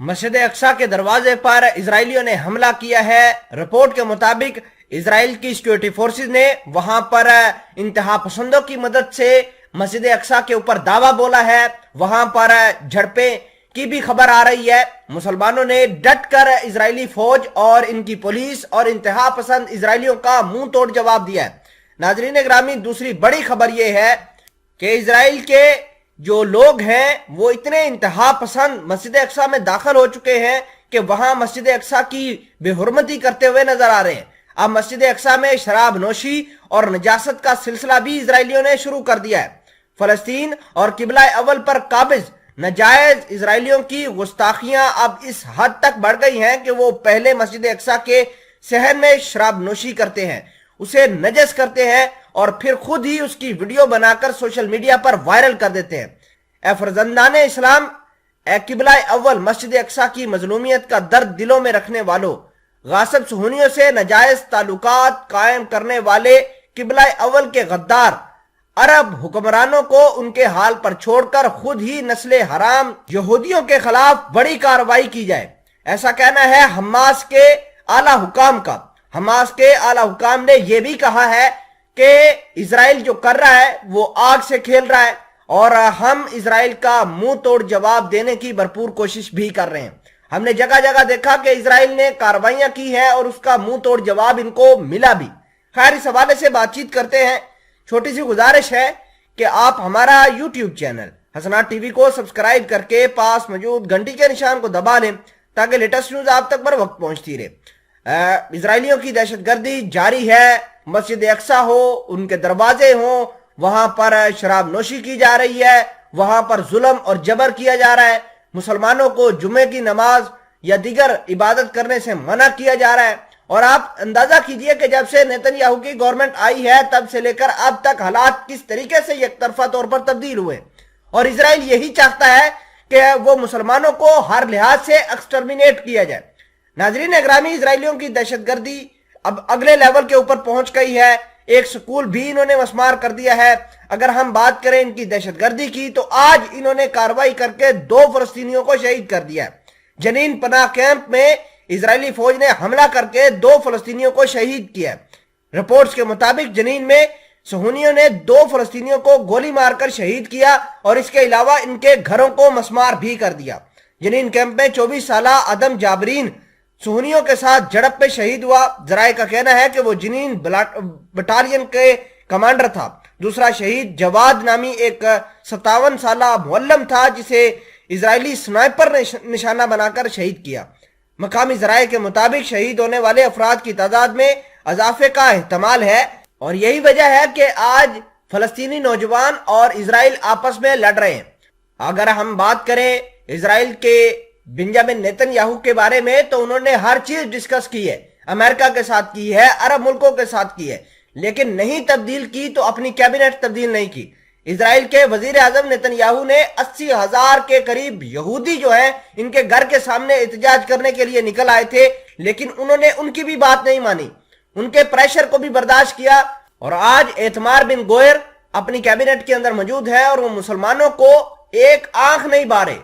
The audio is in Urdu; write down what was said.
مسجد اقصی کے دروازے پر اسرائیلیوں نے حملہ کیا ہے۔ رپورٹ کے مطابق اسرائیل کی سیکیورٹی فورسز نے وہاں پر انتہا پسندوں کی مدد سے مسجد اقصی کے اوپر دعویٰ بولا ہے۔ وہاں پر جھڑپیں کی بھی خبر آ رہی ہے۔ مسلمانوں نے ڈٹ کر اسرائیلی فوج اور ان کی پولیس اور انتہا پسند اسرائیلیوں کا منہ توڑ جواب دیا ہے۔ ناظرین گرامی، دوسری بڑی خبر یہ ہے کہ اسرائیل کے جو لوگ ہیں وہ اتنے انتہا پسند مسجد اقصی میں داخل ہو چکے ہیں کہ وہاں مسجد اقصی کی بے حرمتی کرتے ہوئے نظر آ رہے ہیں۔ اب مسجد اقصی میں شراب نوشی اور نجاست کا سلسلہ بھی اسرائیلیوں نے شروع کر دیا ہے۔ فلسطین اور قبلہ اول پر قابض ناجائز اسرائیلیوں کی گستاخیاں اب اس حد تک بڑھ گئی ہیں کہ وہ پہلے مسجد اقصی کے صحن میں شراب نوشی کرتے ہیں، اسے نجس کرتے ہیں اور پھر خود ہی اس کی ویڈیو بنا کر سوشل میڈیا پر وائرل کر دیتے ہیں۔ اے فرزندان اسلام، اے قبلہ اول مسجد اقصی کی مظلومیت کا درد دلوں میں رکھنے والوں، غاصب صہیونیوں سے ناجائز تعلقات قائم کرنے والے قبلہ اول کے غدار عرب حکمرانوں کو ان کے حال پر چھوڑ کر خود ہی نسل حرام یہودیوں کے خلاف بڑی کارروائی کی جائے۔ ایسا کہنا ہے حماس کے اعلیٰ حکام کا۔ حماس کے اعلیٰ حکام نے یہ بھی کہا ہے کہ اسرائیل جو کر رہا ہے وہ آگ سے کھیل رہا ہے اور ہم اسرائیل کا منہ توڑ جواب دینے کی بھرپور کوشش بھی کر رہے ہیں۔ ہم نے جگہ جگہ دیکھا کہ اسرائیل نے کارروائیاں کی ہیں اور اس کا منہ توڑ جواب ان کو ملا بھی۔ خیر، اس حوالے سے بات چیت کرتے ہیں۔ چھوٹی سی گزارش ہے کہ آپ ہمارا یوٹیوب چینل حسنات ٹی وی کو سبسکرائب کر کے پاس موجود گھنٹی کے نشان کو دبا لیں تاکہ لیٹسٹ نیوز آپ تک بر وقت پہنچتی رہے۔ اسرائیلیوں کی دہشت گردی جاری ہے۔ مسجد اقصی ہو، ان کے دروازے ہوں، وہاں پر شراب نوشی کی جا رہی ہے، وہاں پر ظلم اور جبر کیا جا رہا ہے، مسلمانوں کو جمعے کی نماز یا دیگر عبادت کرنے سے منع کیا جا رہا ہے۔ اور آپ اندازہ کیجئے کہ جب سے نیتن یاہو کی گورنمنٹ آئی ہے تب سے لے کر اب تک حالات کس طریقے سے یک طرفہ طور پر تبدیل ہوئے، اور اسرائیل یہی چاہتا ہے کہ وہ مسلمانوں کو ہر لحاظ سے ایکسٹرمینیٹ کیا جائے۔ ناظرین اکرامی، اسرائیلیوں کی دہشت گردی اب اگلے لیول کے اوپر پہنچ گئی ہے۔ ایک سکول بھی انہوں نے مسمار کر دیا ہے۔ اگر ہم بات کریں ان کی دہشت گردی کی تو آج انہوں نے کارروائی کر کے 2 فلسطینیوں کو شہید کر دیا ہے۔ جنین پناہ کیمپ میں اسرائیلی فوج نے حملہ کر کے 2 فلسطینیوں کو شہید کیا ہے۔ رپورٹس کے مطابق جنین میں صہیونیوں نے 2 فلسطینیوں کو گولی مار کر شہید کیا اور اس کے علاوہ ان کے گھروں کو مسمار بھی کر دیا۔ جنین کیمپ میں 24 سالہ عدم جابرین صہیونیوں کے ساتھ جھڑپ میں شہید ہوا۔ ذرائع کا کہنا ہے کہ وہ جنین بٹالین کے کمانڈر تھا۔ دوسرا شہید جواد نامی ایک 57 سالہ معلم تھا جسے اسرائیلی سنائپر نے نشانہ بنا کر شہید کیا۔ مقامی ذرائع کے مطابق شہید ہونے والے افراد کی تعداد میں اضافے کا احتمال ہے، اور یہی وجہ ہے کہ آج فلسطینی نوجوان اور اسرائیل آپس میں لڑ رہے ہیں۔ اگر ہم بات کریں اسرائیل کے بنجامن نیتن یاہو کے بارے میں تو انہوں نے ہر چیز ڈسکس کی ہے، امریکہ کے ساتھ کی ہے، عرب ملکوں کے ساتھ کی ہے، لیکن نہیں تبدیل کی تو اپنی کیبنٹ تبدیل نہیں کی۔ اسرائیل کے وزیر اعظم نیتن یاہو نے 80,000 کے قریب یہودی جو ہیں ان کے گھر کے سامنے احتجاج کرنے کے لیے نکل آئے تھے، لیکن انہوں نے ان کی بھی بات نہیں مانی، ان کے پریشر کو بھی برداشت کیا، اور آج ایتمار بن گوئر اپنی کیبنٹ کے اندر موجود ہے اور وہ مسلمانوں کو ایک آنکھ نہیں بارے۔